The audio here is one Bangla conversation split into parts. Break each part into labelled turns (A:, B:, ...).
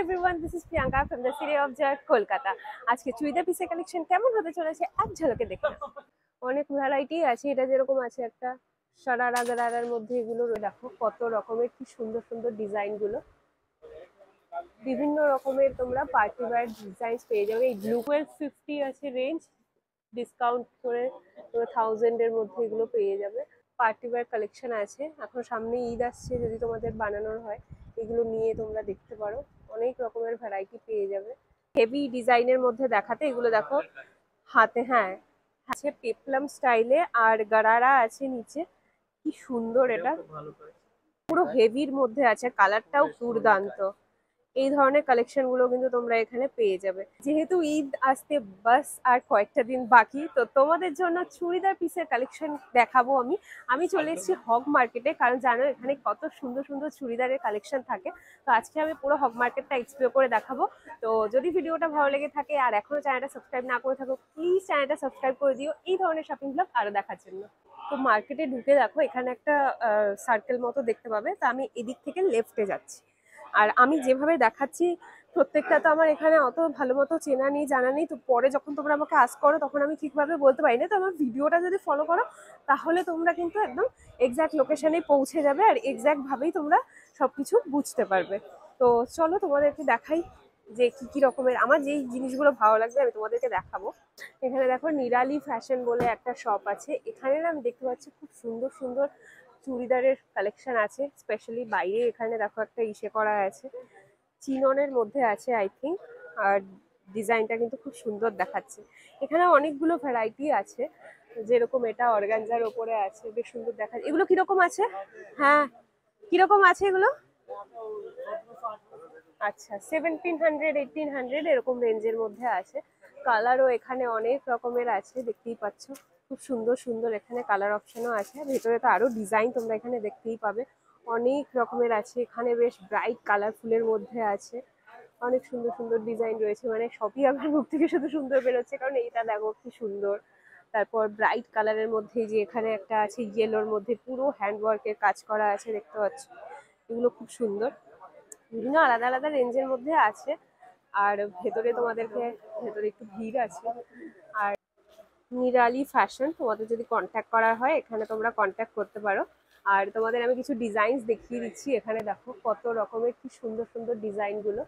A: Everyone, this is Priyanka from the city of joy Kolkata. আজকে চুড়িদার পিসের কালেকশন কেমন হতে চলেছে এক ঝলকে দেখুন। অনেক ভ্যারাইটি আছে, এটা যেরকম আছে একটা সারারা গারারার মধ্যে, এগুলো দেখো কত রকমের কি সুন্দর সুন্দর ডিজাইন গুলো। বিভিন্ন রকমের তোমরা পার্টি ওয়্যার ডিজাইন পেয়ে যাবে। এই ব্লু 1250 আছে রেঞ্জ, ডিসকাউন্ট করে 1000 এর মধ্যে এগুলো পেয়ে যাবে। পার্টি ওয়্যার কালেকশন আছে, এখন সামনে ঈদ আসছে, যদি তোমাদের বানানোর হয় এগুলো নিয়ে তোমরা দেখতে পারো। অনেক রকমের ভ্যারাইটি পেয়ে যাবে। হেভি ডিজাইনের মধ্যে দেখাতে এগুলো দেখো হাতে, হ্যাঁ আছে পেপলাম স্টাইলে, আর গারারা আছে নিচে। কি সুন্দর, এটা পুরো হেভির মধ্যে আছে, কালারটাও দুর্দান্ত। এই ধরনের কালেকশন গুলো কিন্তু তোমরা এখানে পেয়ে যাবে। যেহেতু ঈদ আসতে বাস আর কয়েকটা দিন বাকি, তো তোমাদের জন্য চুড়িদার পিসের কালেকশন দেখাবো আমি। আমি চলে এসেছি হগ মার্কেটে, কারণ জানো এখানে কত সুন্দর সুন্দর চুড়িদারের কালেকশন থাকে। তো আজকে আমি পুরো হগ মার্কেটটা এক্সপ্লোর করে দেখাবো। তো যদি ভিডিওটা ভালো লেগে থাকে আর এখনো চ্যানেলটা সাবস্ক্রাইব না করে থাকো, প্লিজ চ্যানেলটা সাবস্ক্রাইব করে দিও এই ধরনের শপিং ব্লগ আরো দেখার জন্য। তো মার্কেটে ঢুকে দেখো এখানে একটা সার্কেল মতো দেখতে পাবে, তো আমি এদিক থেকে লেফটে যাচ্ছি। আর আমি যেভাবে দেখাচ্ছি প্রত্যেকটা তো আমার এখানে অত ভালো মতো চেনা নেই, জানা নেই, তো পরে যখন তোমরা আমাকে আস্ক করো তখন আমি ঠিকভাবে বলতে পারি না। তো আমার ভিডিওটা যদি ফলো করো তাহলে তোমরা কিন্তু একদম এক্স্যাক্ট লোকেশনে পৌঁছে যাবে, আর এক্স্যাক্ট ভাবেই তোমরা সবকিছু বুঝতে পারবে। তো চলো তোমাদেরকে দেখাই যে কি কি রকমের আমার যেই জিনিসগুলো ভালো লাগবে আমি তোমাদেরকে দেখাবো। এখানে দেখো নিরালি ফ্যাশন বলে একটা শপ আছে, এখানে আমি দেখতে পাচ্ছি খুব সুন্দর সুন্দর চুড়িদারের কালেকশন আছে। স্পেশালি বাইরে এখানে দেখো একটা ইসে করা আছে, চিননের মধ্যে আছে আই থিঙ্ক, আর ডিজাইনটা কিন্তু খুব সুন্দর দেখাচ্ছে। এখানে অনেকগুলো ভ্যারাইটি আছে, যেরকম এটা অর্গানজার ওপরে আছে, বেশ সুন্দর দেখাচ্ছে। এগুলো কিরকম আছে? হ্যাঁ, কিরকম আছে এগুলো? আচ্ছা, 1700 1800 এরকম রেঞ্জের মধ্যে আছে। কালারও এখানে অনেক রকমের আছে, দেখতেই পাচ্ছ খুব সুন্দর সুন্দর এখানে কালার অপশনও আছে। ভেতরে তো আরো ডিজাইন তোমরা এখানে দেখতেই পাবে, অনেক রকমের আছে এখানে, বেশ ব্রাইট কালারফুলের মধ্যে আছে। অনেক সুন্দর সুন্দর ডিজাইন রয়েছে, মানে সবই আমার মুখ থেকে শুধু সুন্দর বেরোচ্ছে, কারণ এইটা দেখো কি সুন্দর। তারপর ব্রাইট কালারের মধ্যে যে এখানে একটা আছে ইয়েলোর মধ্যে পুরো হ্যান্ডওয়ার্কের কাজ করা আছে, দেখতে পাচ্ছ এগুলো খুব সুন্দর। বিভিন্ন আলাদা আলাদা রেঞ্জের মধ্যে আছে। আর ভেতরে তোমাদেরকে, ভেতরে একটু ভিড় আছে। আর নিরালি ফ্যাশন, তোমাদের যদি কন্ট্যাক্ট করার হয় এখানে তোমরা কন্ট্যাক্ট করতে পারো। আর তোমাদের আমি কিছু ডিজাইনস দেখিয়ে দিচ্ছি, এখানে দেখো কত রকমের কি সুন্দর সুন্দর ডিজাইন গুলো।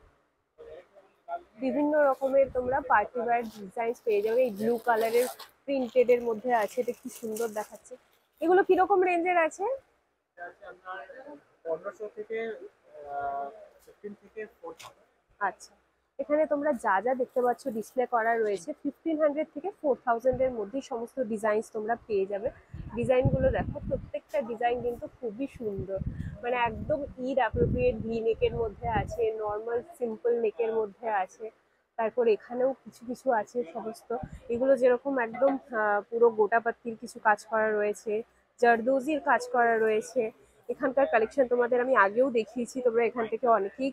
A: বিভিন্ন রকমের তোমরা পার্টি ওয়্যার ডিজাইনস পেয়ে যাবে। এই ব্লু কালারের প্রিন্টেড এর মধ্যে আছে, এটা কি সুন্দর দেখাচ্ছে। এগুলো কিরকম রেঞ্জের আছে?
B: 1500 থেকে 15 থেকে 4000।
A: আচ্ছা, এখানে তোমরা যা যা দেখতে পাচ্ছ ডিসপ্লে করা রয়েছে 1500 থেকে 4000 এর মধ্যেই সমস্ত ডিজাইনস তোমরা পেয়ে যাবে। ডিজাইনগুলো দেখো, প্রত্যেকটা ডিজাইন কিন্তু খুবই সুন্দর, মানে একদম ঈদ অ্যাপ্রোপ্রিয়েট ভি নেকের মধ্যে আছে, নর্মাল সিম্পল নেকের মধ্যে আছে। তারপর এখানেও কিছু কিছু আছে সমস্ত, এগুলো যেরকম একদম পুরো গোটাপাত্তির কিছু কাজ করা রয়েছে, জারদোজির কাজ করা রয়েছে। এখানকার কালেকশন তোমাদের আমি আগেও দেখিয়েছি, তোমরা এখান থেকে অনেকেই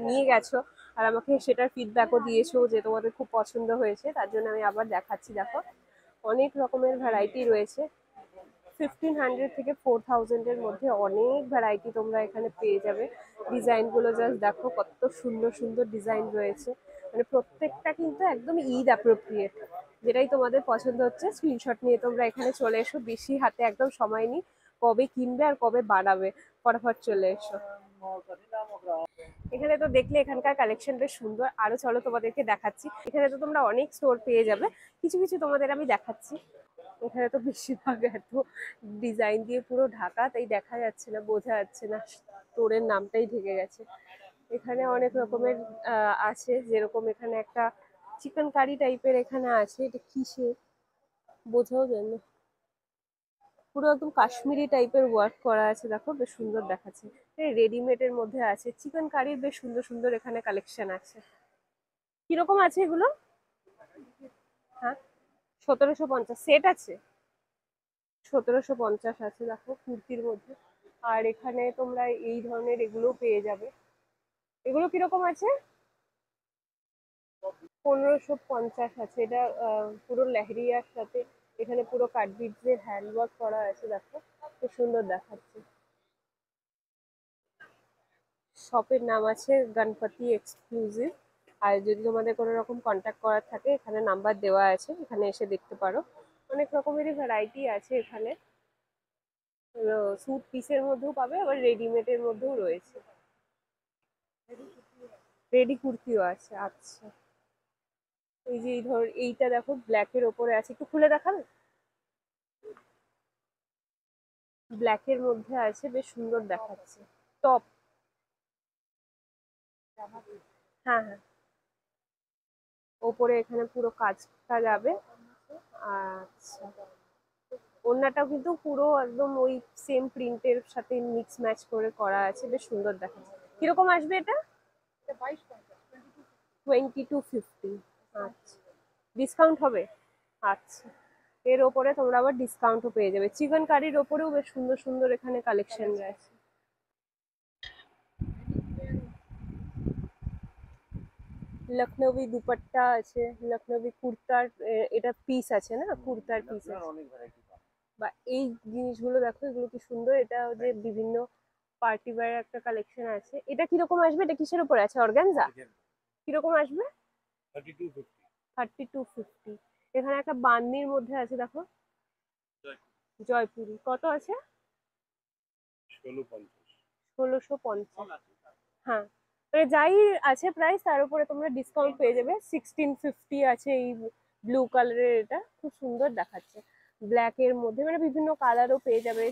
A: নিয়ে গেছো, আর আমাকে সেটার ফিডব্যাকও দিয়েছো যে তোমাদের খুব পছন্দ হয়েছে, তার জন্য আমি আবার দেখাচ্ছি। দেখো অনেক রকমের ভ্যারাইটি রয়েছে, 1500 থেকে 4000 এর মধ্যে অনেক ভ্যারাইটি তোমরা এখানে পেয়ে যাবে। ডিজাইনগুলো জাস্ট দেখো কত সুন্দর সুন্দর ডিজাইন রয়েছে, মানে প্রত্যেকটা কিন্তু একদম ঈদ অ্যাপ্রোপ্রিয়েট। যেটাই তোমাদের পছন্দ হচ্ছে স্ক্রিনশট নিয়ে তোমরা এখানে চলে এসো, বেশি হাতে একদম সময় নিই, কবে কিনবে আর কবে বানাবে ফটাফট চলে এসো। এখানে তো দেখলে এখানকার কালেকশন বেশ সুন্দর, আরো চলো তোমাদেরকে দেখাচ্ছি। এখানে তো তোমরা অনেক স্টোর পেয়ে যাবে, কিছু কিছু তোমাদের আমি দেখাচ্ছি। এখানে তো বেশিরভাগ এত ডিজাইন দিয়ে পুরো ঢাকা, তাই দেখা যাচ্ছে না, বোঝা যাচ্ছে না, স্টোরের নামটাই ঢেকে গেছে। এখানে অনেক রকমের আছে, যেরকম এখানে একটা চিকেন কারি টাইপের এখানে আছে, এটা কিসের বোঝাও যায় না, পুরো একদম কাশ্মীরি টাইপের ওয়ার্ক করা আছে, দেখো বেশ সুন্দর দেখাচ্ছে। রেডিমেড এর মধ্যে আছে চিকেন কারির, বেশ সুন্দর সুন্দর এখানে কালেকশন আছে। কিরকম আছে এগুলো? হ্যাঁ, 1750 সেট আছে, 1750 আছে দেখো কুর্তির মধ্যে। আর এখানে তোমরা এই ধরনের এগুলো পেয়ে যাবে। এগুলো কিরকম আছে? 1550 আছে। এটা পুরো লেহেরিয়ার সাথে এখানে পুরো কাটবিটসের হ্যান্ডওয়ার্ক করা আছে, দেখো খুব সুন্দর দেখাচ্ছে। শপের নাম আছে গণপতি এক্সক্লুসিভ। আর যদি তোমাদের কোনো রকম কন্ট্যাক্ট করার থাকে এখানে নাম্বার দেওয়া আছে, এখানে এসে দেখতে পারো। অনেক রকমেরই ভ্যারাইটি আছে এখানে। স্যুট পিসের মধ্যেও পাবে, আবার রেডিমেডের মধ্যেও রয়েছে। রেডি কুর্তিও আছে। আচ্ছা, এই যে এই ধর এইটা দেখো ব্ল্যাকের ওপরে আছে, একটু খুলে দেখাবে? ব্ল্যাকের মধ্যে আছে, বেশ সুন্দর দেখাচ্ছে। টপ। হ্যাঁ হ্যাঁ, ওপরে এখানে পুরো কাজটা যাবে। আচ্ছা, ওড়নাটাও কিন্তু পুরো একদম ওই সেম প্রিন্টের সাথে মিক্স ম্যাচ করে করা আছে, বেশ সুন্দর দেখাচ্ছে। কিরকম আসবে এটা? 2250। আচ্ছা, ডিসকাউন্ট হবে? আচ্ছা, এর ওপরে তোমরা আবার ডিসকাউন্টও পেয়ে যাবে। চিকেন কারির ওপরেও বেশ সুন্দর সুন্দর এখানে কালেকশন রয়েছে। লখনৌই দুপাট্টা আছে, লখনৌই কুর্তার এটা পিস আছে না, কুর্তার পিস আছে।
B: অনেক ভ্যারাইটি
A: বা এই জিনিসগুলো দেখো, এগুলো কি সুন্দর। এটা যে বিভিন্ন পার্টি ওয়্যার একটা কালেকশন আছে। এটা কিরকম আসবে? এটা কিসের উপরে আছে? অর্গানজা? কিরকম আসবে?
B: 3250।
A: 3250। এখানে একটা বান্দির মধ্যে আছে দেখো, জয়পুরি। কত আছে? 1650। হ্যাঁ, মানে যাই আছে প্রাইস তার উপরে তোমরা ডিসকাউন্ট পেয়ে যাবে। 1650 আছে এই ব্লু কালারের, এটা খুব সুন্দর দেখাচ্ছে। ব্ল্যাক এর মধ্যে মানে বিভিন্ন কালারও পেয়ে যাবে।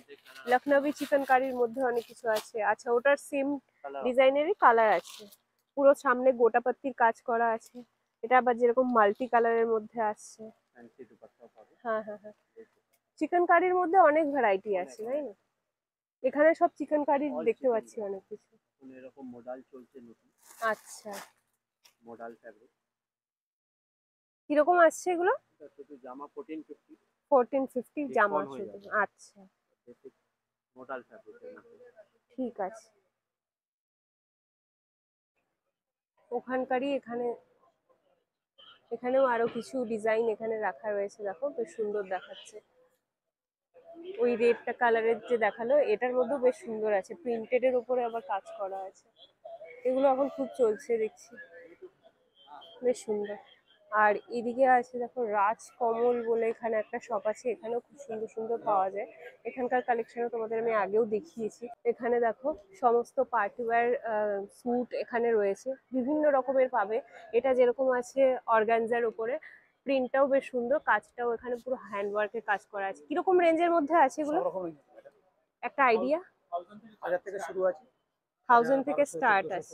A: লখনৌই চিকেন কারির মধ্যে অনেক কিছু আছে। আচ্ছা, ওটার সেম ডিজাইনেরই কালার আছে। পুরো সামনে গোটাপাত্তির কাজ করা আছে। এটা আবার যেরকম মাল্টি কালারের মধ্যে আসছে। হ্যাঁ হ্যাঁ হ্যাঁ, চিকেন কারির মধ্যে অনেক ভ্যারাইটি আছে, তাই না? এখানে সব চিকেন কারি দেখতে পাচ্ছি অনেক কিছু।
B: এরকম মডেল চলছে নতুন,
A: আচ্ছা,
B: মডেল ফ্যাব্রিক।
A: কিরকম আসছে এগুলো?
B: শুধু জামা 1450,
A: 1450 জামা
B: Discount হয়ে
A: শুধু?
B: যাবে।
A: আচ্ছা,
B: বেসিক মডেল ফ্যাব্রিক।
A: ঠিক আছে। ওখানকারই এখানেও আরো কিছু ডিজাইন এখানে রাখা রয়েছে, দেখো বেশ সুন্দর দেখাচ্ছে। ওই রেডটা কালারের যে দেখালো, এটার মধ্যেও বেশ সুন্দর আছে, প্রিন্টেড এর উপরে আবার কাজ করা আছে। এগুলো এখন খুব চলছে দেখছি, বেশ সুন্দর। আর এদিকে আছে দেখো রাজকমল বলে এখানে একটা শপ আছে, এখানেও খুব সুন্দর সুন্দর পাওয়া যায়। এখানকার কালেকশনও তোমাদের আমি আগেও দেখিয়েছি। এখানে দেখো সমস্ত পার্টিওয়্যার স্যুট এখানে রয়েছে, বিভিন্ন রকমের পাবে। এটা যেরকম আছে অর্গানজার উপরে, প্রিন্টটাও বেশ সুন্দর, কাজটাও এখানে পুরো হ্যান্ডওয়ার্কের কাজ করা আছে। কিরকম রেঞ্জের মধ্যে আছে এগুলো? একটা আইডিয়া?
B: 1000 থেকে শুরু আছে।
A: 1000 থেকে স্টার্ট আছে।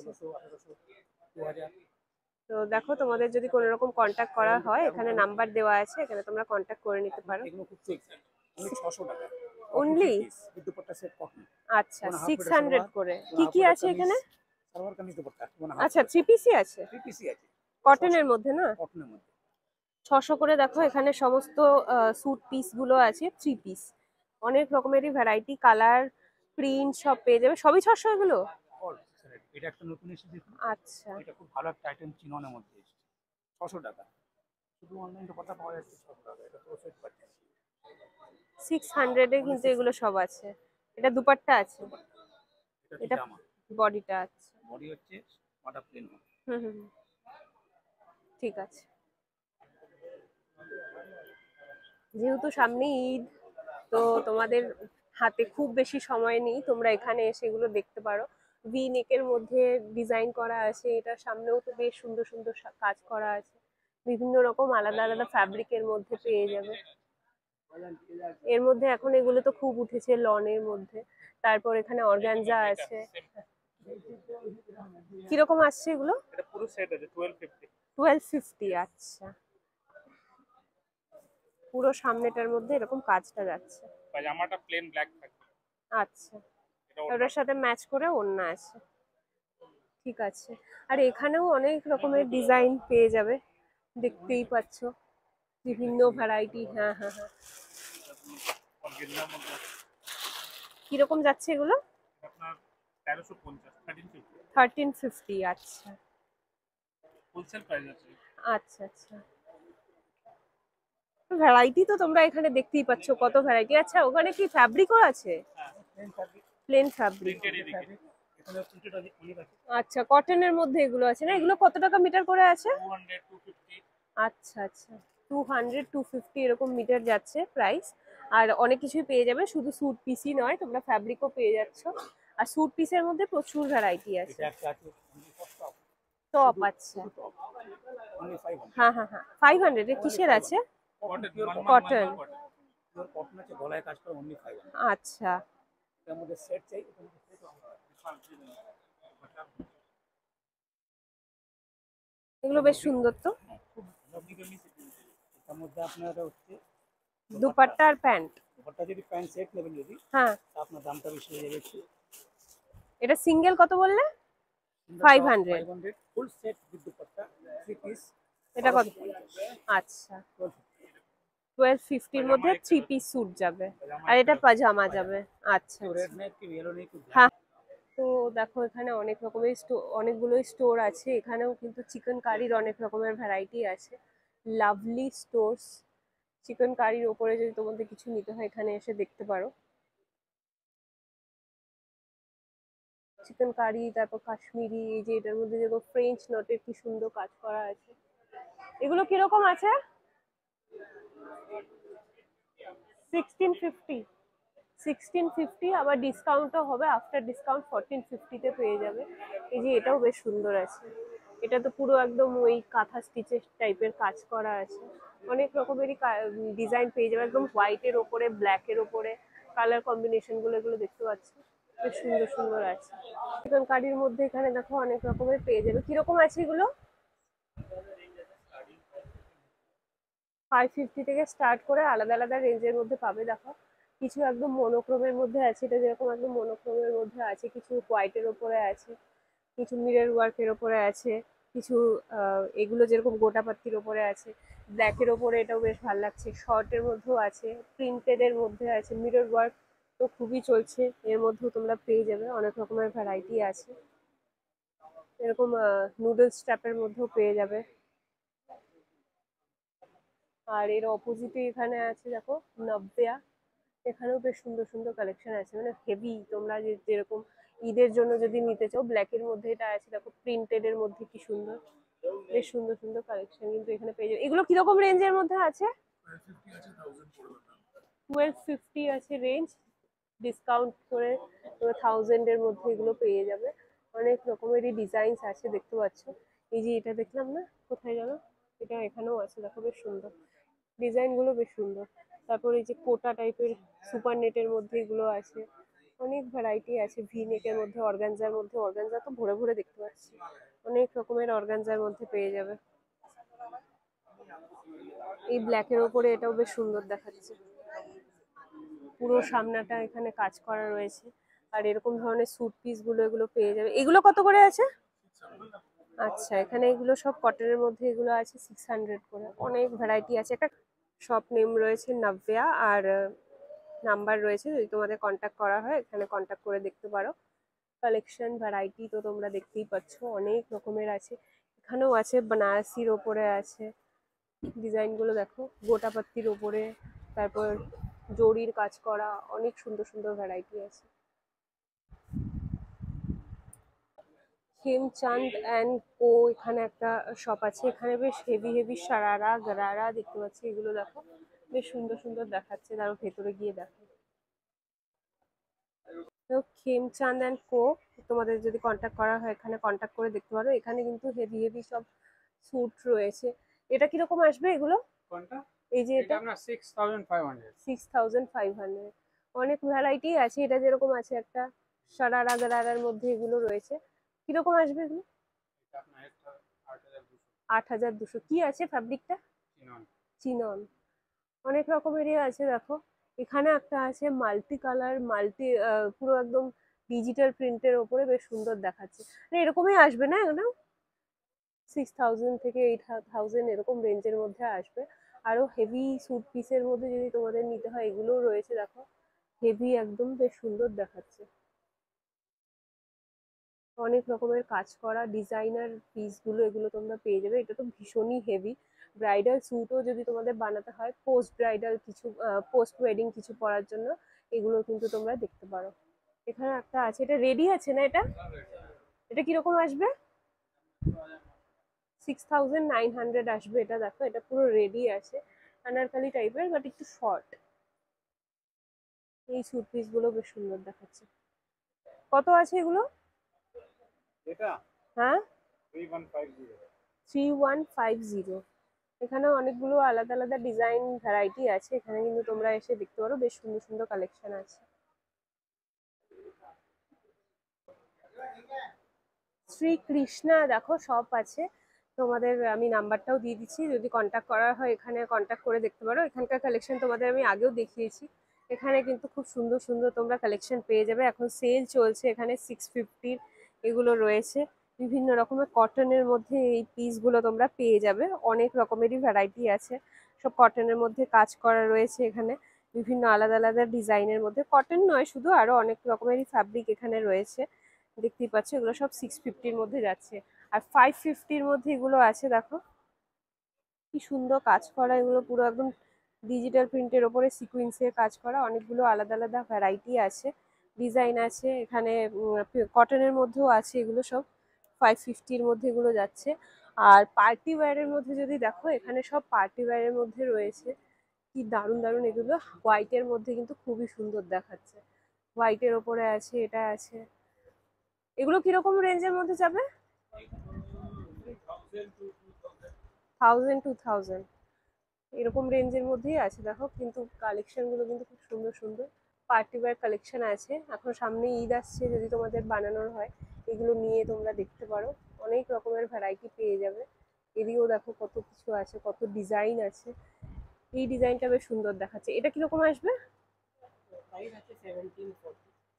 B: 2000।
A: তো দেখো, তোমাদের যদি কোনো রকম কন্ট্যাক্ট করা হয় এখানে নাম্বার দেওয়া আছে, এখানে তোমরা কন্ট্যাক্ট করে নিতে পারো।
B: এগুলো খুব চলছে, অনলি 600 টাকা।
A: অনলি?
B: Dupatta set cotton.
A: আচ্ছা, 600 করে। কি কি আছে এখানে?
B: সালোয়ার কামিজ দুপাট্টা।
A: আচ্ছা, 3 পিসই আছে?
B: 3 পিসি আছে
A: কটনের মধ্যে না?
B: কটনের মধ্যে।
A: 600 করে। দেখো এখানে সমস্ত স্যুট পিস গুলো আছে, 3 পিস। অনেক রকমেরই ভ্যারাইটি, কালার, প্রিন্ট সব পেয়ে যাবে। সবই 600 এগুলো?
B: এটা একটা নতুন এসেছে দেখুন।
A: আচ্ছা,
B: এটা খুব ভালো একটা আইটেম, চিননের মধ্যে এসেছে। 600 টাকা। শুধু অনলাইন দুপাট্টা পাওয়া যাচ্ছে 600 টাকা। এটা পুরো সেট পাচ্ছেন
A: 600 এ কিন্তু এগুলো সব আছে। এটা দুপাট্টা আছে?
B: এটা
A: এটা
B: জামা।
A: বডিটা আছে?
B: বডি হচ্ছে মাটা প্লেন।
A: হুম হুম হুম, ঠিক আছে। যেহেতু সামনে ঈদ, তো তোমাদের হাতে খুব বেশি সময় নেই, তোমরা এখানে এসে এগুলো দেখতে পারো। ভি নেকের মধ্যে ডিজাইন করা আছে, এটার সামনেও তো বেশ সুন্দর সুন্দর কাজ করা আছে। বিভিন্ন রকম আলাদা আলাদা ফ্যাব্রিকের মধ্যে পেয়ে যাবে। এর মধ্যে এখন এগুলো তো খুব উঠেছে লনের মধ্যে। তারপর এখানে অর্গানজা আছে। কিরকম আসছে এগুলো?
B: এটা পুরো সেট আছে 1250।
A: 1250। আচ্ছা, পুরো সামনেটার মধ্যে এরকম কাজটা যাচ্ছে।
B: জামাটা প্লেন ব্ল্যাক থাকবে।
A: আচ্ছা, ওটার সাথে ম্যাচ করে ওড়না আছে, ঠিক আছে। আর এখানেও অনেক রকমের ডিজাইন পেয়ে যাবে, দেখতেই পাচ্ছ বিভিন্ন ভ্যারাইটি। হ্যাঁ হ্যাঁ হ্যাঁ, কিরকম যাচ্ছে এগুলো?
B: আপনার 1350, 1350
A: 1350। আচ্ছা
B: হোলসেল প্রাইস আছে।
A: আচ্ছা আচ্ছা, ভ্যারাইটি তো তোমরা এখানে দেখতেই পাচ্ছ, কত ভ্যারাইটি। আচ্ছা, ওখানে কি ফ্যাব্রিকও আছে?
B: Plain fabric.
A: Plain fabric?
B: Printed এদিকে। এখানে প্রিন্টেড অনেক আছে।
A: আচ্ছা, কটনের মধ্যে এগুলো আছে না? এগুলো কত টাকা মিটার করে আছে?
B: 200, 250।
A: আচ্ছা আচ্ছা, 200 250 এরকম মিটার যাচ্ছে প্রাইস। আর অনেক কিছুই পেয়ে যাবে, শুধু স্যুট পিসই নয়, তোমরা ফ্যাব্রিকও পেয়ে যাচ্ছ। আর স্যুট পিসের মধ্যে প্রচুর ভ্যারাইটি আছে।
B: এটা একটা আছে টপ,
A: টপ,
B: শুধু
A: আচ্ছা।
B: শুধু টপ, অনলি 500।
A: হ্যাঁ হ্যাঁ হ্যাঁ, 500 এর
B: অনলি
A: কিসের
B: 500
A: আছে?
B: Cotton,
A: cotton.
B: পিওর কটন আছে, গলায় কাজ করে, অনলি 500।
A: আচ্ছা,
B: এর মধ্যে সেট চাই, এর মধ্যে সেট
A: এগুলো বেশ সুন্দর তো।
B: খুব ভালো। এর মধ্যে আপনার হচ্ছে দোপাট্টা।
A: দুপাট্টা আর প্যান্ট।
B: দোপাট্টা যদি প্যান্ট সেট নেবেন যদি,
A: হ্যাঁ,
B: তা আপনার দামটা বেশি হয়ে যাবে একটু।
A: এটা সিঙ্গেল কত বললে? 500।
B: 500 full set with dupatta 3 piece
A: এটা কত?
B: 1250।
A: আচ্ছা, 1250 এর মধ্যে 3 পিস স্যুট যাবে, আর এটা পাজামা যাবে। আচ্ছা
B: কেউ
A: আচ্ছা।
B: রেড নেই, কেউ ইয়েলো নেই, কেউ ব্ল্যাক।
A: হ্যাঁ, তো দেখো এখানে অনেক রকমের অনেকগুলোই স্টোর আছে। এখানেও কিন্তু চিকেন কারির অনেক রকমের ভ্যারাইটি আছে। Lovely stores. চিকেন কারির ওপরে যদি তোমাদের কিছু নিতে হয় এখানে এসে দেখতে পারো। চিকেন কারি, তারপর কাশ্মীরি, এই যে এটার মধ্যে যেগুলো ফ্রেঞ্চ নটের কি সুন্দর কাজ করা আছে। এগুলো কিরকম আছে? 1650। 1650, আবার ডিসকাউন্টও হবে, আফটার ডিসকাউন্ট 1450 তে পেয়ে যাবে। এই যে এটাও বেশ সুন্দর আছে। এটা তো পুরো একদম ওই কাঁথা স্টিচের টাইপের কাজ করা আছে। অনেক রকমেরই ডিজাইন পেয়ে যাবে, একদম হোয়াইটের ওপরে ব্ল্যাকের ওপরে কালার কম্বিনেশন গুলো এগুলো দেখতে পাচ্ছি, বেশ সুন্দর সুন্দর আছে। চিকন কারির মধ্যে এখানে দেখো অনেক রকমের পেয়ে যাবে। কিরকম আছে এগুলো? 550 থেকে স্টার্ট করে আলাদা আলাদা রেঞ্জের মধ্যে পাবে। দেখো কিছু একদম মনোক্রোমের মধ্যে আছে, এটা যেরকম একদম মনোক্রোমের মধ্যে আছে, কিছু হোয়াইটের ওপরে আছে, কিছু মিরর ওয়ার্কের ওপরে আছে, কিছু এগুলো যেরকম গোটা পাত্তির ওপরে আছে, ব্ল্যাকের ওপরে, এটাও বেশ ভালো লাগছে। শর্টের মধ্যেও আছে, প্রিন্টেড এর মধ্যে আছে, মিরর ওয়ার্ক তো খুবই চলছে, এর মধ্যেও তোমরা পেয়ে যাবে। অনেক রকমের ভ্যারাইটি আছে, এরকম নুডলস স্ট্র্যাপের মধ্যেও পেয়ে যাবে। আর এর অপোজিটে এখানে আছে দেখো নব্বিয়া। এখানেও বেশ সুন্দর সুন্দর কালেকশন আছে, মানে হেভি। তোমরা যেরকম ঈদের জন্য যদি নিতে চাও, ব্ল্যাকের মধ্যে এটা আছে দেখো, প্রিন্টেড এর মধ্যে কি সুন্দর, বেশ সুন্দর সুন্দর কালেকশন কিন্তু এখানে পেয়ে যাবে। এগুলো কিরকম রেঞ্জের মধ্যে আছে? 1250 আছে রেঞ্জ, ডিসকাউন্ট করে 1000 এর মধ্যে এগুলো পেয়ে যাবে। অনেক রকমেরই ডিজাইনস আছে দেখতে পাচ্ছ। এই যে এটা দেখলাম না, কোথায় গেল? এটা এখানেও আছে দেখো, বেশ সুন্দর ডিজাইন গুলো, বেশ সুন্দর। তারপর এই যে কোটা টাইপের সুপার নেটের মধ্যে এগুলো আছে, অনেক ভ্যারাইটি আছে। ভি নেকের মধ্যে, অর্গানজার মধ্যে, অর্গানজা তো ভরে ভরে দেখতে পাচ্ছি, অনেক রকমের অর্গানজার মধ্যে পেয়ে যাবে। এই ব্ল্যাকের ওপরে এটাও বেশ সুন্দর দেখাচ্ছে, পুরো সামনাটা এখানে কাজ করা রয়েছে। আর এরকম ধরনের স্যুট পিস গুলো এগুলো পেয়ে যাবে। এগুলো কত করে আছে? আচ্ছা, এখানে এগুলো সব কটনের মধ্যে এগুলো আছে 600 করে। অনেক ভ্যারাইটি আছে। একটা শপ নেম রয়েছে নাব্বিয়া, আর নাম্বার রয়েছে, যদি তোমাদের কন্ট্যাক্ট করা হয় এখানে কন্ট্যাক্ট করে দেখতে পারো। কালেকশন ভ্যারাইটি তো তোমরা দেখতেই পাচ্ছ, অনেক রকমের আছে। এখানেও আছে, বানারসির ওপরে আছে, ডিজাইন গুলো দেখো, গোটাপাত্তির ওপরে, তারপর জরির কাজ করা, অনেক সুন্দর সুন্দর ভ্যারাইটি আছে। হেমচাঁদ অ্যান্ড কো, এখানে একটা শপ আছে। এখানে বেশ হেভি হেভি সারারা গারারা দেখতে পাচ্ছি, এগুলো দেখো বেশ সুন্দর সুন্দর দেখাচ্ছে। তারও ভেতরে গিয়ে দেখো। তো খেমচাঁদ অ্যান্ড কো, তোমাদের যদি কন্ট্যাক্ট করা হয় এখানে কন্ট্যাক্ট করে দেখতে পারো। এখানে কিন্তু হেভি হেভি সব স্যুট রয়েছে। এটা কিরকম আসবে এগুলো?
B: কোনটা?
A: এই যে
B: এটা
A: এটা
B: আপনার 6500।
A: 6500। অনেক ভ্যারাইটি আছে। এটা যেরকম আছে একটা সারারা গারারার মধ্যে এগুলো রয়েছে। কিরকম আসবে এগুলো?
B: এটা আপনার 8200।
A: 8200। কি আছে ফ্যাব্রিকটা?
B: চিনন।
A: চিনন। অনেক রকমেরই আছে দেখো। এখানে একটা আছে মাল্টি কালার, পুরো একদম ডিজিটাল প্রিন্টের ওপরে, বেশ সুন্দর দেখাচ্ছে। মানে এরকমই আসবে না এটা? 6000 থেকে 8000 এরকম রেঞ্জের মধ্যে আসবে। আরো হেভি স্যুট পিসের মধ্যে যদি তোমাদের নিতে হয়, এগুলোও রয়েছে দেখো, হেভি একদম, বেশ সুন্দর দেখাচ্ছে। অনেক রকমের কাজ করা ডিজাইনার পিসগুলো এগুলো তোমরা পেয়ে যাবে। এটা তো ভীষণই হেভি। ব্রাইডাল স্যুটও যদি তোমাদের বানাতে হয়, পোস্ট ব্রাইডাল কিছু, পোস্ট ওয়েডিং কিছু পরার জন্য, এগুলো কিন্তু তোমরা দেখতে পারো। এখানে একটা আছে, এটা রেডি আছে না? এটা এটা কিরকম আসবে? 6900 আসবে। এটা দেখো, এটা পুরো রেডি আছে, আনারকালি টাইপের বাট একটু শর্ট। এই স্যুট পিস গুলো বেশ সুন্দর দেখাচ্ছে। কত আছে এগুলো?
B: এটা
A: হ্যাঁ,
B: 3150।
A: 3150। এখানে অনেকগুলো আলাদা আলাদা ডিজাইন ভ্যারাইটি আছে, এখানে কিন্তু তোমরা এসে দেখতে পারো, বেশ সুন্দর সুন্দর কালেকশন আছে। শ্রী কৃষ্ণা দেখো শপ আছে, তোমাদের আমি নাম্বারটাও দিয়ে দিচ্ছি, যদি কন্ট্যাক্ট করার হয় এখানে কন্ট্যাক্ট করে দেখতে পারো। এখানকার কালেকশন তোমাদের আমি আগেও দেখিয়েছি। এখানে কিন্তু খুব সুন্দর সুন্দর তোমরা কালেকশন পেয়ে যাবে। এখন সেল চলছে, এখানে 650 এগুলো রয়েছে। বিভিন্ন রকমের কটনের মধ্যে এই পিসগুলো তোমরা পেয়ে যাবে, অনেক রকমেরই ভ্যারাইটি আছে। সব কটনের মধ্যে কাজ করা রয়েছে এখানে, বিভিন্ন আলাদা আলাদা ডিজাইনের মধ্যে। কটন নয় শুধু, আরো অনেক রকমেরই ফ্যাব্রিক এখানে রয়েছে। দেখতেই পাচ্ছ এগুলো সব 650-র মধ্যে যাচ্ছে। আর 550-র মধ্যে এগুলো আছে, দেখো কি সুন্দর কাজ করা, এগুলো পুরো একদম ডিজিটাল প্রিন্টের ওপরে সিকুয়েন্সের কাজ করা। অনেকগুলো আলাদা আলাদা ভ্যারাইটি আছে, ডিজাইন আছে এখানে। কটনের মধ্যেও আছে এগুলো সব। 550-র মধ্যে এগুলো যাচ্ছে। আর পার্টি ওয়্যারের মধ্যে যদি দেখো, এখানে সব পার্টি ওয়্যারের মধ্যে রয়েছে। কি দারুণ দারুণ এগুলো, হোয়াইটের মধ্যে কিন্তু খুবই সুন্দর দেখাচ্ছে। হোয়াইটের ওপরে আছে, এটা আছে। এগুলো কিরকম রেঞ্জের মধ্যে যাবে? 1000 2000 এরকম রেঞ্জের মধ্যেই আছে দেখো। কিন্তু কালেকশন গুলো কিন্তু খুব সুন্দর সুন্দর পার্টি ওয়্যার কালেকশন আছে। এখন সামনে ঈদ আসছে, যদি তোমাদের বানানোর হয় এগুলো নিয়ে তোমরা দেখতে পারো, অনেক রকমের ভ্যারাইটি পেয়ে যাবে। এদিকেও দেখো কত কিছু আছে, কত ডিজাইন আছে। এই ডিজাইনটা বেশ সুন্দর দেখাচ্ছে। এটা কিরকম আসবে?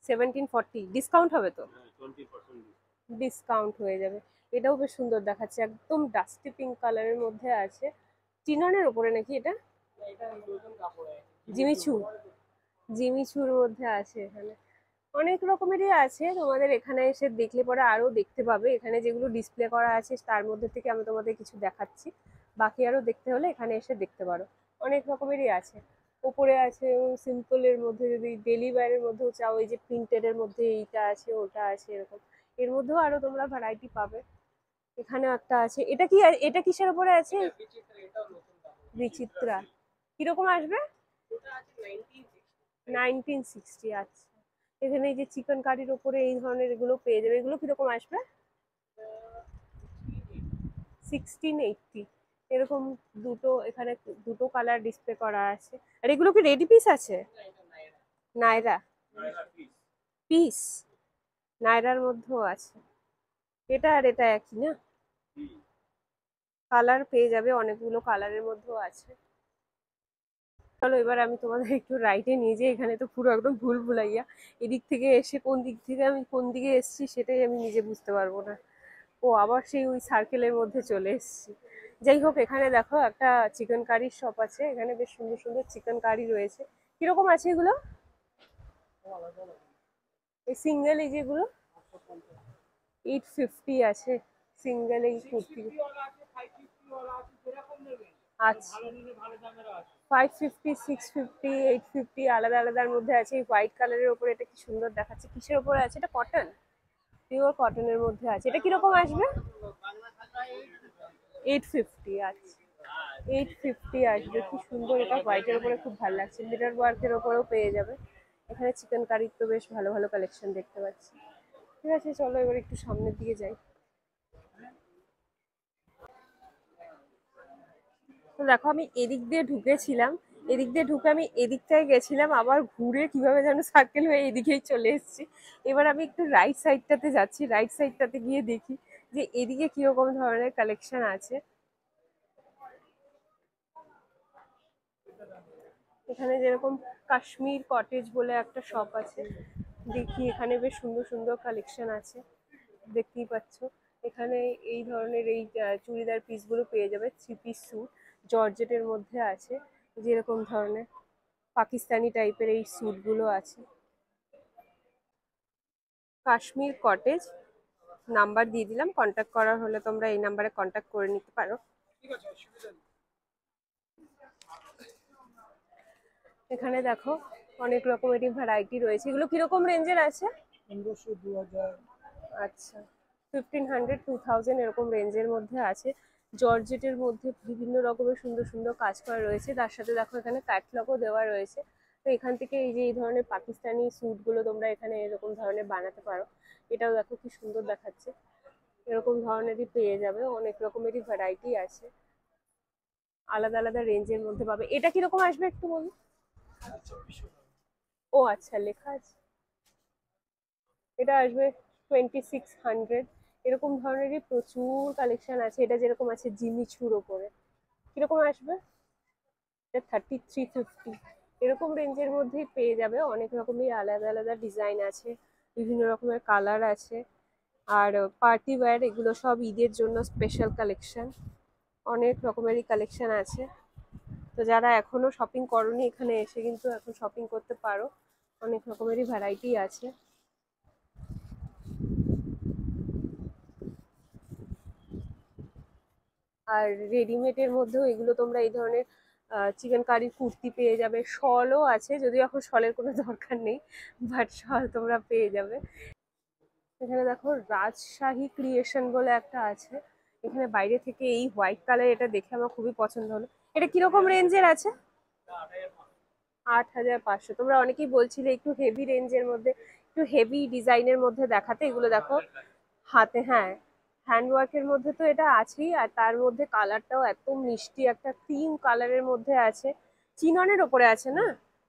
A: 1740। ডিসকাউন্ট হবে তো?
B: 20%।
A: ডিসকাউন্ট হয়ে যাবে। এটাও বেশ সুন্দর দেখাচ্ছে, একদম ডাস্টি পিঙ্ক কালারের মধ্যে আছে। চিননের ওপরে নাকি এটা? জিমিচু, জিমিচুর মধ্যে আছে এখানে। অনেক রকমেরই আছে, তোমাদের এখানে এসে দেখলে পরে আরো দেখতে পাবে। এখানে যেগুলো ডিসপ্লে করা আছে তার মধ্যে থেকে আমি তোমাদের কিছু দেখাচ্ছি, বাকি আরো দেখতে হলে এখানে এসে দেখতে পারো। অনেক রকমেরই আছে। ওপরে আছে সিম্পলের মধ্যে, যদি ডেলি ওয়্যারের মধ্যেও চাও, এই যে প্রিন্টেড এর মধ্যে এইটা আছে ওটা আছে এরকম। এর মধ্যেও আরো তোমরা ভ্যারাইটি পাবে। এখানেও একটা আছে। এটা কি, এটা কিসের উপরে আছে? বিচিত্রা। কিরকম আসবে? 1960। আচ্ছা, এখানে এই যে চিকেন কারির উপরে এই ধরনের এগুলো পেয়ে যাবে। এগুলো কিরকম আসবে? 1680 এরকম। দুটো এখানে, দুটো কালার ডিসপ্লে করা আছে। আর এগুলো কি রেডি পিস আছে? নায়রা পিস, নায়রার মধ্যেও আছে। এটা আর এটা একই না? কালার পেয়ে যাবে, অনেকগুলো কালারের মধ্যেও আছে। চলো এবার আমি তোমাদের একটু রাইটে নিয়ে যাই। এখানে তো পুরো একদম ভুল ভুলাইয়া, এদিক থেকে এসে কোন দিক থেকে আমি কোন দিকে এসেছি সেটাই আমি নিজে বুঝতে পারবো না। ও আবার সেই ওই সার্কেলের মধ্যে চলে এসেছি। যাই হোক, এখানে দেখো একটা চিকেন কারির শপ আছে, এখানে বেশ সুন্দর সুন্দর চিকেন কারি রয়েছে। কিরকম আছে এগুলো? এই সিঙ্গেল এই যেগুলো 850 আছে, সিঙ্গেল এই কুর্তি। আচ্ছা, 550 650 850 আলাদা আলাদার মধ্যে আছে। এই হোয়াইট কালারের ওপরে এটা কি সুন্দর দেখাচ্ছে। কিসের ওপরে আছে এটা? কটন, পিওর কটনের মধ্যে আছে। এটা কিরকম আসবে? 850। আচ্ছা, 850 আসবে। কি সুন্দর, এটা হোয়াইটের উপরে খুব ভালো লাগছে। মিরর ওয়ার্কের ওপরেও পেয়ে যাবে। এখানে চিকেন কারির তো বেশ ভালো ভালো কালেকশন দেখতে পাচ্ছি। ঠিক আছে, চলো এবার একটু সামনের দিকে যাই। তো দেখো, আমি এদিক দিয়ে ঢুকেছিলাম, এদিক দিয়ে ঢুকে আমি এদিকটায় গেছিলাম, আবার ঘুরে কিভাবে যেন সার্কেল হয়ে এদিকেই চলে এসেছি। এবার আমি একটু রাইট সাইডটাতে যাচ্ছি, রাইট সাইডটাতে গিয়ে দেখি যে এদিকে কিরকম ধরনের কালেকশন আছে। এখানে যেরকম কাশ্মীর কটেজ বলে একটা শপ আছে, দেখি এখানে বেশ সুন্দর সুন্দর কালেকশন আছে। দেখতেই পাচ্ছ এখানে এই ধরনের এই চুড়িদার পিসগুলো পেয়ে যাবে। 3 পিস স্যুট জর্জেটের মধ্যে আছে, যেরকম ধরনের পাকিস্তানি টাইপের এই স্যুটগুলো আছে। কাশ্মীর কটেজ, নাম্বার দিয়ে দিলাম, কন্ট্যাক্ট করার হলে তোমরা এই নাম্বারে কন্ট্যাক্ট করে নিতে পারো। এখানে দেখো অনেক রকমেরই ভ্যারাইটি রয়েছে। এগুলো কিরকম রেঞ্জের আছে?
B: 1500, 2000।
A: আচ্ছা, 1500 2000 এরকম রেঞ্জের মধ্যে আছে। জর্জেটের মধ্যে বিভিন্ন রকমের সুন্দর সুন্দর কাজ করা রয়েছে, তার সাথে দেখো এখানে ক্যাটলগও দেওয়া রয়েছে। তো এখান থেকে এই যে এই ধরনের পাকিস্তানি স্যুটগুলো তোমরা এখানে এরকম ধরনের বানাতে পারো। এটাও দেখো কি সুন্দর দেখাচ্ছে, এরকম ধরনেরই পেয়ে যাবে, অনেক রকমেরই ভ্যারাইটি আছে, আলাদা আলাদা রেঞ্জের মধ্যে পাবে। এটা কিরকম আসবে একটু বলুন? ও আচ্ছা, লেখা আছে। এটা আসবে 2600। এরকম ধরনেরই প্রচুর কালেকশন আছে। এটা যেরকম আছে জিমিচুর ওপরে, কিরকম আসবে? এটা 3350। এরকম রেঞ্জের মধ্যেই পেয়ে যাবে। অনেক রকমের আলাদা আলাদা ডিজাইন আছে, বিভিন্ন রকমের কালার আছে। আর পার্টি ওয়্যার এগুলো সব ঈদের জন্য স্পেশাল কালেকশন, অনেক রকমেরই কালেকশন আছে। তো যারা এখনো শপিং করনি, এখানে এসে কিন্তু এখন শপিং করতে পারো, অনেক রকমেরই ভ্যারাইটি আছে। আর রেডিমেডের মধ্যেও এগুলো তোমরা এই ধরনের চিকেন কারি কুর্তি পেয়ে যাবে। শলও আছে, যদিও এখন শলের কোনো দরকার নেই, বাট শল তোমরা পেয়ে যাবে। এখানে দেখো রাজশাহী ক্রিয়েশন বলে একটা আছে। এখানে বাইরে থেকে এই হোয়াইট কালার, এটা দেখে আমার খুবই পছন্দ হলো। এটা কিরকম রেঞ্জের আছে? 8500। তোমরা অনেকেই বলছিলে একটু হেভি রেঞ্জের মধ্যে, একটু হেভি ডিজাইনের মধ্যে দেখাতে। এগুলো দেখো হাতে, হ্যাঁ, হ্যান্ডওয়ার্কের মধ্যে তো এটা আছেই, আর তার মধ্যে কালারটাও এত মিষ্টি, একটা ক্রিম কালারের মধ্যে আছে। চিননের ওপরে আছে না,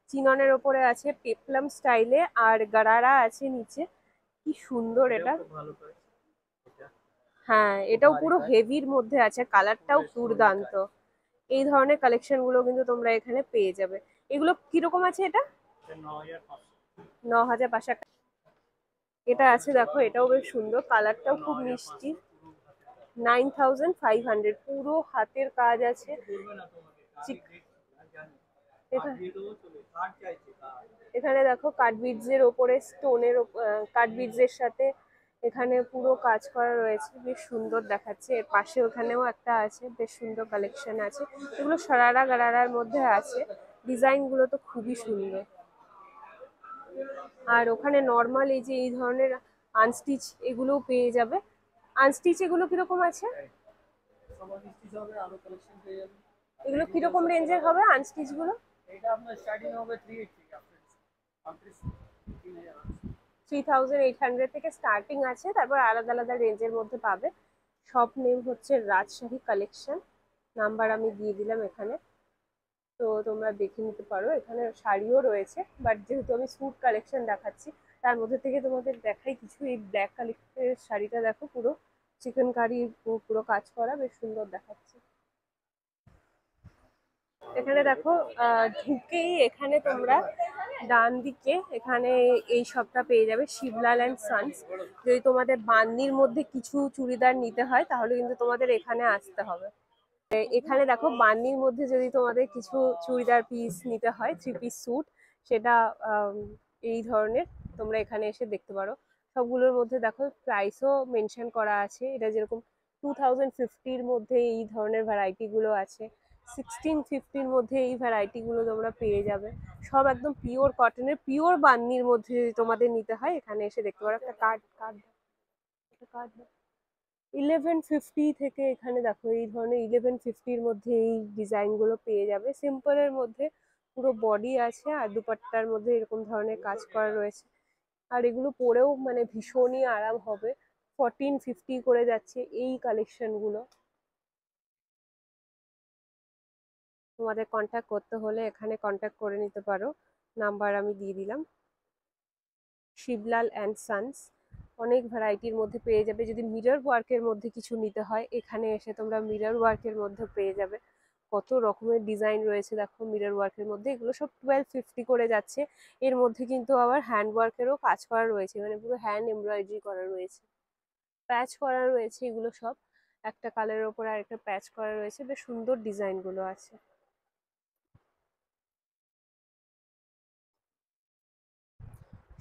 A: চিননের ওপরে আছে পেপলাম স্টাইলে, আর গারারা আছে নিচে। কি সুন্দর এটা। হ্যাঁ, এটাও পুরো হেভির মধ্যে আছে, কালারটাও দুর্দান্ত। এই ধরনের কালেকশন গুলো কিন্তু তোমরা এখানে পেয়ে যাবে। এগুলো কিরকম আছে? এটা 9500। এটা আছে দেখো, এটাও বেশ সুন্দর, কালারটাও খুব মিষ্টি। 9500, পুরো হাতের কাজ আছে। এখানে দেখো কাঠবিডস এর ওপরে স্টোনের, কাঠবিডস এর সাথে এখানে পুরো কাজ করা রয়েছে, বেশ সুন্দর দেখাচ্ছে। এর পাশে ওখানেও একটা আছে, বেশ সুন্দর কালেকশন আছে। এগুলো সারারা গারারার মধ্যে আছে, ডিজাইন গুলো তো খুবই সুন্দর। আর ওখানে নর্মাল এই যে এই ধরনের আনস্টিচ এগুলোও পেয়ে যাবে। আনস্টিচ এগুলো কিরকম আছে? এগুলো কিরকম রেঞ্জের হবে আনস্টিচ গুলো?
B: এটা আপনার স্টার্টিং হবে
A: 3800 থেকে স্টার্টিং আছে, তারপর আলাদা আলাদা রেঞ্জের মধ্যে পাবে। সব নেম হচ্ছে রাজশাহী কালেকশন, নাম্বার আমি দিয়ে দিলাম এখানে, তো তোমরা দেখে নিতে পারো। এখানে শাড়িও রয়েছে, বাট যেহেতু আমি স্যুট কালেকশন দেখাচ্ছি, তার মধ্যে থেকে তোমাদের দেখাই কিছু। এই ব্ল্যাক কালেক্টের শাড়িটা দেখো, পুরো চিকেন কারি পুরো কাজ করা, বেশ সুন্দর দেখাচ্ছে। এখানে দেখো ঢুকেই এখানে তোমরা ডান দিকে এখানে এই শপটা পেয়ে যাবে, শিবলাল অ্যান্ড সন্স। যদি তোমাদের বান্দির মধ্যে কিছু চুড়িদার নিতে হয়, তাহলে কিন্তু তোমাদের এখানে আসতে হবে। এখানে দেখো বান্দির মধ্যে যদি তোমাদের কিছু চুড়িদার পিস নিতে হয়, 3 পিস স্যুট, সেটা এই ধরনের তোমরা এখানে এসে দেখতে পারো। সবগুলোর মধ্যে দেখো প্রাইসও মেনশন করা আছে। এটা যেরকম 2050-র মধ্যে এই ধরনের ভ্যারাইটি গুলো আছে, 1650-র মধ্যে এই ভ্যারাইটি গুলো তোমরা পেয়ে যাবে। সব একদম পিওর কটনের, পিওর বান্দির মধ্যে যদি তোমাদের নিতে হয়, এখানে এসে দেখতে পারো। একটা কার্ড কার্ড কার্ড 1150 থেকে এখানে দেখো এই ধরনের 1150-র মধ্যে এই ডিজাইন গুলো পেয়ে যাবে। সিম্পলের মধ্যে পুরো বডি আছে, আর দুপাট্টার মধ্যে এরকম ধরনের কাজ করা রয়েছে। আর এগুলো পরেও মানে ভীষণই আরাম হবে। 1450 করে যাচ্ছে এই কালেকশন গুলো। তোমাদের কন্ট্যাক্ট করতে হলে এখানে কন্ট্যাক্ট করে নিতে পারো, নাম্বার আমি দিয়ে দিলাম। শিবলাল অ্যান্ড সন্স, অনেক ভ্যারাইটির মধ্যে পেয়ে যাবে। যদি মিরর ওয়ার্কের মধ্যে কিছু নিতে হয়, এখানে এসে তোমরা মিরর ওয়ার্কের মধ্যে পেয়ে যাবে। কত রকমের ডিজাইন রয়েছে দেখো মিরর ওয়ার্কের মধ্যে। এগুলো সব 1250 করে যাচ্ছে। এর মধ্যে কিন্তু আবার হ্যান্ড ওয়ার্কেরও কাজ করা রয়েছে, মানে পুরো হ্যান্ড এমব্রয়ডারি করা রয়েছে, প্যাচ করা রয়েছে। এগুলো সব একটা কালারের ওপর আর একটা প্যাচ করা রয়েছে, বেশ সুন্দর ডিজাইন গুলো আছে।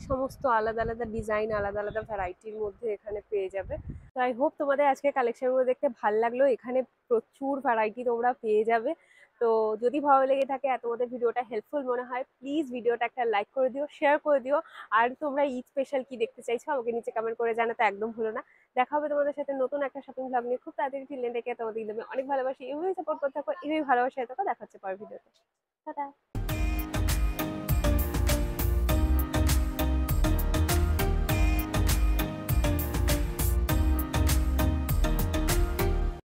A: সমস্ত আলাদা আলাদা ডিজাইন, আলাদা আলাদা ভ্যারাইটির মধ্যে এখানে পেয়ে যাবে। তো আই হোপ তোমাদের আজকে কালেকশনগুলো দেখতে ভালো লাগলো। এখানে প্রচুর ভ্যারাইটি তোমরা পেয়ে যাবে। তো তো যদি ভালো লেগে থাকে আর তোমাদের ভিডিওটা হেল্পফুল মনে হয়, প্লিজ ভিডিওটা একটা লাইক করে দিও, শেয়ার করে দিও। আর তোমরা ঈদ স্পেশাল কি দেখতে চাইছো আমাকে নিচে কমেন্ট করে জানাতে একদম ভুলো না। দেখা হবে তোমাদের সাথে নতুন একটা শপিং ভ্লগ নিয়ে খুব তাড়াতাড়ি। টিল দেন টেক কেয়ার, তোমাদের ঈদ আমি অনেক ভালোবাসি, এভাবেই সাপোর্ট করতে থাকো, এভাবেই ভালোবাসায় থাকো। দেখা হচ্ছে পরের ভিডিওতে। টাটা।